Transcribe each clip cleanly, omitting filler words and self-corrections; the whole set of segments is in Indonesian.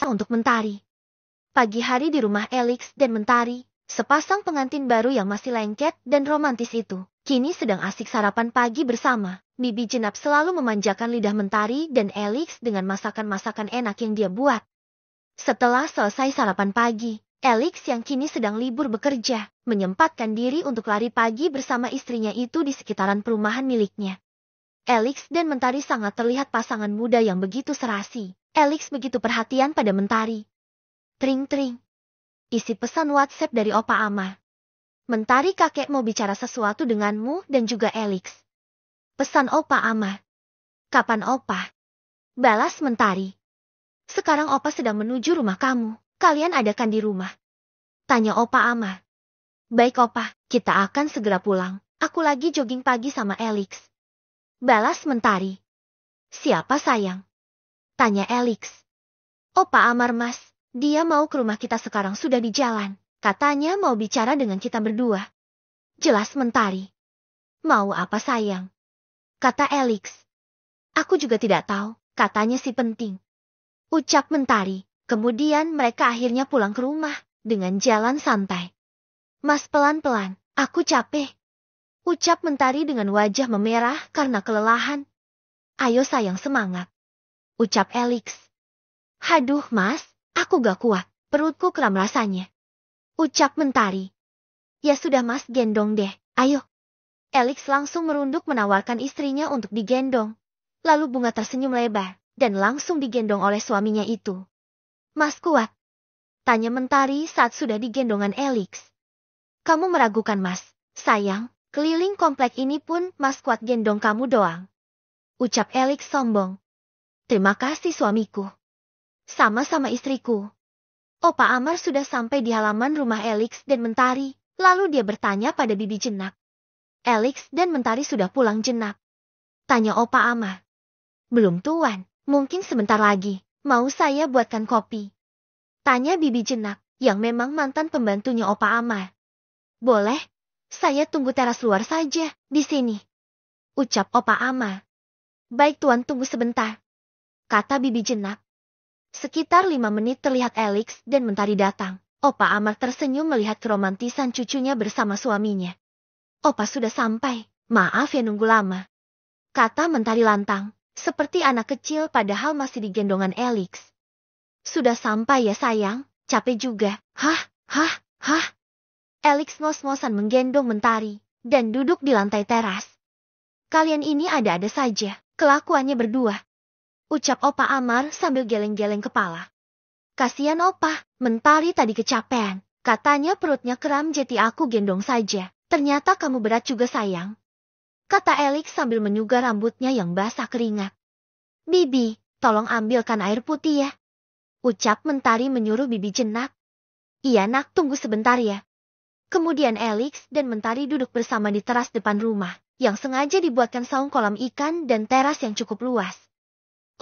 untuk Mentari. Pagi hari di rumah Elix dan Mentari, sepasang pengantin baru yang masih lengket dan romantis itu, kini sedang asik sarapan pagi bersama. Bibi Jenap selalu memanjakan lidah Mentari dan Elix dengan masakan-masakan enak yang dia buat. Setelah selesai sarapan pagi, Elix yang kini sedang libur bekerja, menyempatkan diri untuk lari pagi bersama istrinya itu di sekitaran perumahan miliknya. Elix dan Mentari sangat terlihat pasangan muda yang begitu serasi. Elix begitu perhatian pada Mentari. Tring-tring. Isi pesan WhatsApp dari Opa Ama. Mentari, kakek mau bicara sesuatu denganmu dan juga Elix. Pesan Opa Ama. Kapan Opa? Balas Mentari. Sekarang Opa sedang menuju rumah kamu. Kalian adakan di rumah? Tanya Opa Ama. Baik Opa, kita akan segera pulang. Aku lagi jogging pagi sama Elix. Balas Mentari. Siapa sayang? Tanya Elix. Opa Amar mas, dia mau ke rumah kita sekarang, sudah di jalan. Katanya mau bicara dengan kita berdua. Jelas Mentari. Mau apa sayang? Kata Elix. Aku juga tidak tahu, katanya sih penting. Ucap Mentari. Kemudian mereka akhirnya pulang ke rumah dengan jalan santai. Mas, pelan-pelan, aku capek. Ucap Mentari dengan wajah memerah karena kelelahan. Ayo sayang, semangat. Ucap Elix. Haduh mas, aku gak kuat, perutku kram rasanya. Ucap Mentari. Ya sudah mas, gendong deh, ayo. Elix langsung merunduk menawarkan istrinya untuk digendong. Lalu Bunga tersenyum lebar, dan langsung digendong oleh suaminya itu. Mas kuat? Tanya Mentari saat sudah digendongan Elix. Kamu meragukan mas, sayang. Keliling komplek ini pun mas kuat gendong kamu doang. Ucap Elix sombong. Terima kasih suamiku. Sama-sama istriku. Opa Amar sudah sampai di halaman rumah Elix dan Mentari. Lalu dia bertanya pada Bibi Jenap. Elix dan Mentari sudah pulang Jenap? Tanya Opa Amar. Belum tuan, mungkin sebentar lagi. Mau saya buatkan kopi? Tanya Bibi Jenap, yang memang mantan pembantunya Opa Amar. Boleh. Saya tunggu teras luar saja, di sini. Ucap Opa Ama. Baik tuan, tunggu sebentar. Kata Bibi Jenap. Sekitar 5 menit terlihat Elix dan Mentari datang. Opa Amar tersenyum melihat keromantisan cucunya bersama suaminya. Opa sudah sampai, maaf ya nunggu lama. Kata Mentari lantang, seperti anak kecil padahal masih digendongan Elix. Sudah sampai ya sayang, capek juga. Hah. Elix ngos-ngosan menggendong Mentari, dan duduk di lantai teras. Kalian ini ada-ada saja, kelakuannya berdua. Ucap Opa Amar sambil geleng-geleng kepala. Kasihan Opa, Mentari tadi kecapean. Katanya perutnya kram jadi aku gendong saja. Ternyata kamu berat juga sayang. Kata Elix sambil menyugar rambutnya yang basah keringat. Bibi, tolong ambilkan air putih ya. Ucap Mentari menyuruh Bibi Jenap. Iya nak, tunggu sebentar ya. Kemudian Elix dan Mentari duduk bersama di teras depan rumah, yang sengaja dibuatkan saung kolam ikan dan teras yang cukup luas.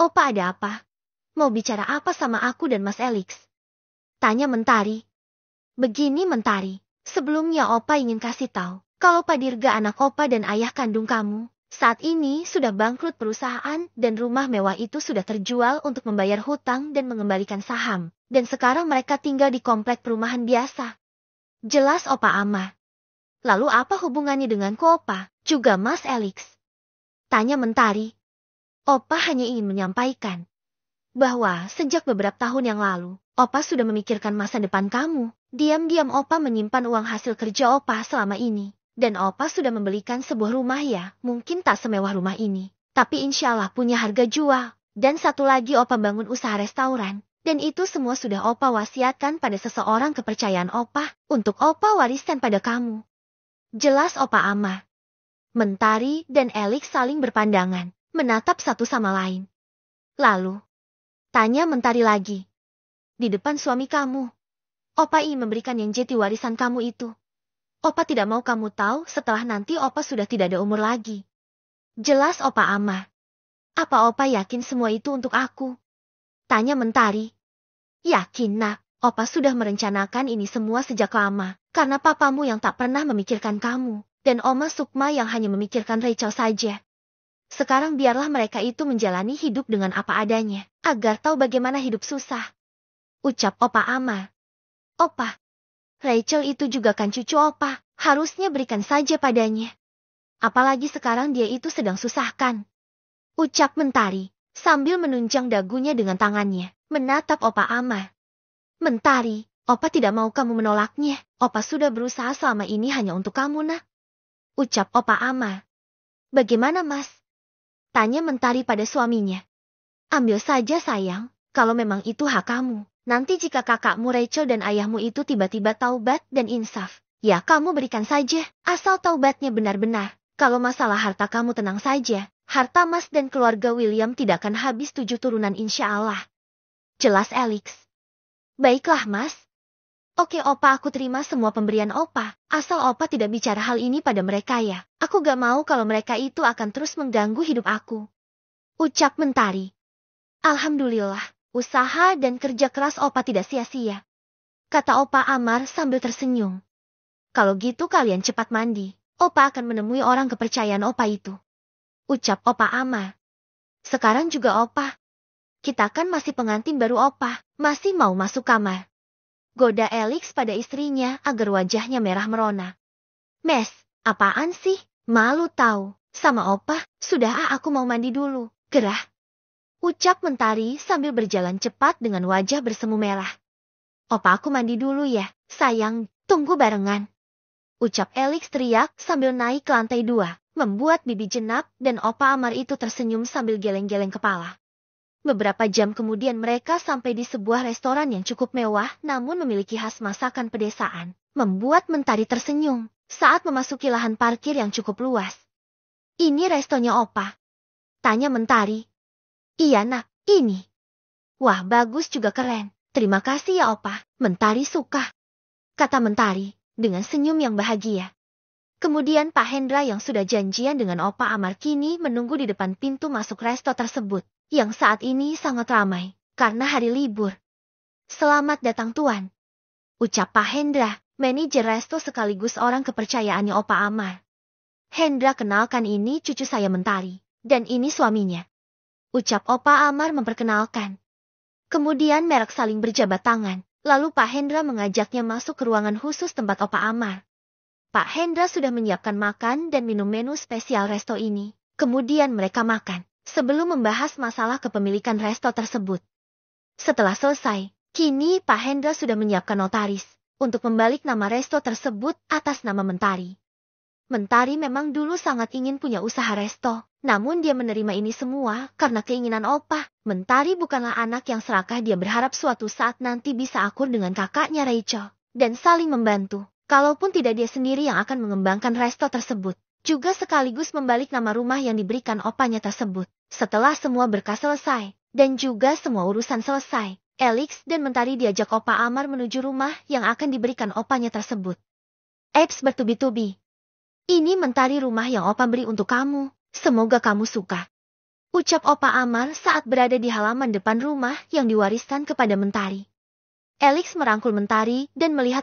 Opa, ada apa? Mau bicara apa sama aku dan Mas Elix? Tanya Mentari. Begini Mentari, sebelumnya Opa ingin kasih tahu, kalau Pak Dirga anak Opa dan ayah kandung kamu, saat ini sudah bangkrut perusahaan dan rumah mewah itu sudah terjual untuk membayar hutang dan mengembalikan saham, dan sekarang mereka tinggal di komplek perumahan biasa. Jelas Opa Ama. Lalu apa hubungannya denganku Opa, juga Mas Elix? Tanya Mentari. Opa hanya ingin menyampaikan bahwa sejak beberapa tahun yang lalu, Opa sudah memikirkan masa depan kamu. Diam-diam Opa menyimpan uang hasil kerja Opa selama ini. Dan Opa sudah membelikan sebuah rumah ya, mungkin tak semewah rumah ini, tapi insya Allah punya harga jual. Dan satu lagi Opa bangun usaha restoran. Dan itu semua sudah Opa wasiatkan pada seseorang kepercayaan Opa, untuk Opa wariskan pada kamu. Jelas Opa Ama. Mentari dan Elix saling berpandangan, menatap satu sama lain. Lalu, tanya Mentari lagi. Di depan suami kamu, Opa ingin memberikan yang jadi warisan kamu itu. Opa tidak mau kamu tahu setelah nanti Opa sudah tidak ada umur lagi. Jelas Opa Ama. Apa Opa yakin semua itu untuk aku? Tanya Mentari. Yakin nak, Opa sudah merencanakan ini semua sejak lama, karena papamu yang tak pernah memikirkan kamu, dan Oma Sukma yang hanya memikirkan Rachel saja. Sekarang biarlah mereka itu menjalani hidup dengan apa adanya, agar tahu bagaimana hidup susah. Ucap Opa Amar. Opa, Rachel itu juga kan cucu Opa, harusnya berikan saja padanya. Apalagi sekarang dia itu sedang susah kan? Ucap Mentari, sambil menunjang dagunya dengan tangannya, menatap Opa Amar. Mentari, Opa tidak mau kamu menolaknya, Opa sudah berusaha selama ini hanya untuk kamu nak. Ucap Opa Amar. Bagaimana mas? Tanya Mentari pada suaminya. Ambil saja sayang, kalau memang itu hak kamu. Nanti jika kakakmu Rachel dan ayahmu itu tiba-tiba taubat dan insaf, ya kamu berikan saja, asal taubatnya benar-benar. Kalau masalah harta kamu tenang saja, harta mas dan keluarga William tidak akan habis 7 turunan insya Allah. Jelas Alex. Baiklah mas. Oke Opa, aku terima semua pemberian Opa, asal Opa tidak bicara hal ini pada mereka ya. Aku gak mau kalau mereka itu akan terus mengganggu hidup aku. Ucap Mentari. Alhamdulillah, usaha dan kerja keras Opa tidak sia-sia. Kata Opa Amar sambil tersenyum. Kalau gitu kalian cepat mandi, Opa akan menemui orang kepercayaan Opa itu. Ucap Opa Amar. Sekarang juga Opa. Kita kan masih pengantin baru Opa, masih mau masuk kamar. Goda Alex pada istrinya agar wajahnya merah merona. Mes, apaan sih? Malu tahu, sama Opa, sudah aku mau mandi dulu, gerah. Ucap Mentari sambil berjalan cepat dengan wajah bersemu merah. Opa aku mandi dulu ya, sayang, tunggu barengan. Ucap Alex teriak sambil naik ke lantai 2, membuat Bibi Jenap dan Opa Amar itu tersenyum sambil geleng-geleng kepala. Beberapa jam kemudian mereka sampai di sebuah restoran yang cukup mewah namun memiliki khas masakan pedesaan, membuat Mentari tersenyum saat memasuki lahan parkir yang cukup luas. Ini restonya Opa? Tanya Mentari. Iya nak, ini. Wah bagus juga keren, terima kasih ya Opa, Mentari suka. Kata Mentari, dengan senyum yang bahagia. Kemudian Pak Hendra yang sudah janjian dengan Opa Amar kini menunggu di depan pintu masuk resto tersebut, yang saat ini sangat ramai, karena hari libur. Selamat datang Tuan. Ucap Pak Hendra, manajer resto sekaligus orang kepercayaannya Opa Amar. Hendra, kenalkan ini cucu saya Mentari, dan ini suaminya. Ucap Opa Amar memperkenalkan. Kemudian mereka saling berjabat tangan, lalu Pak Hendra mengajaknya masuk ke ruangan khusus tempat Opa Amar. Pak Hendra sudah menyiapkan makan dan minum menu spesial resto ini. Kemudian mereka makan, sebelum membahas masalah kepemilikan resto tersebut. Setelah selesai, kini Pak Hendra sudah menyiapkan notaris, untuk membalik nama resto tersebut atas nama Mentari. Mentari memang dulu sangat ingin punya usaha resto, namun dia menerima ini semua karena keinginan Opa. Mentari bukanlah anak yang serakah, dia berharap suatu saat nanti bisa akur dengan kakaknya Rachel, dan saling membantu. Kalaupun tidak dia sendiri yang akan mengembangkan resto tersebut, juga sekaligus membalik nama rumah yang diberikan opanya tersebut. Setelah semua berkas selesai, dan juga semua urusan selesai, Alex dan Mentari diajak Opa Amar menuju rumah yang akan diberikan opanya tersebut. Eits bertubi-tubi. Ini Mentari rumah yang Opa beri untuk kamu, semoga kamu suka. Ucap Opa Amar saat berada di halaman depan rumah yang diwariskan kepada Mentari. Alex merangkul Mentari dan melihat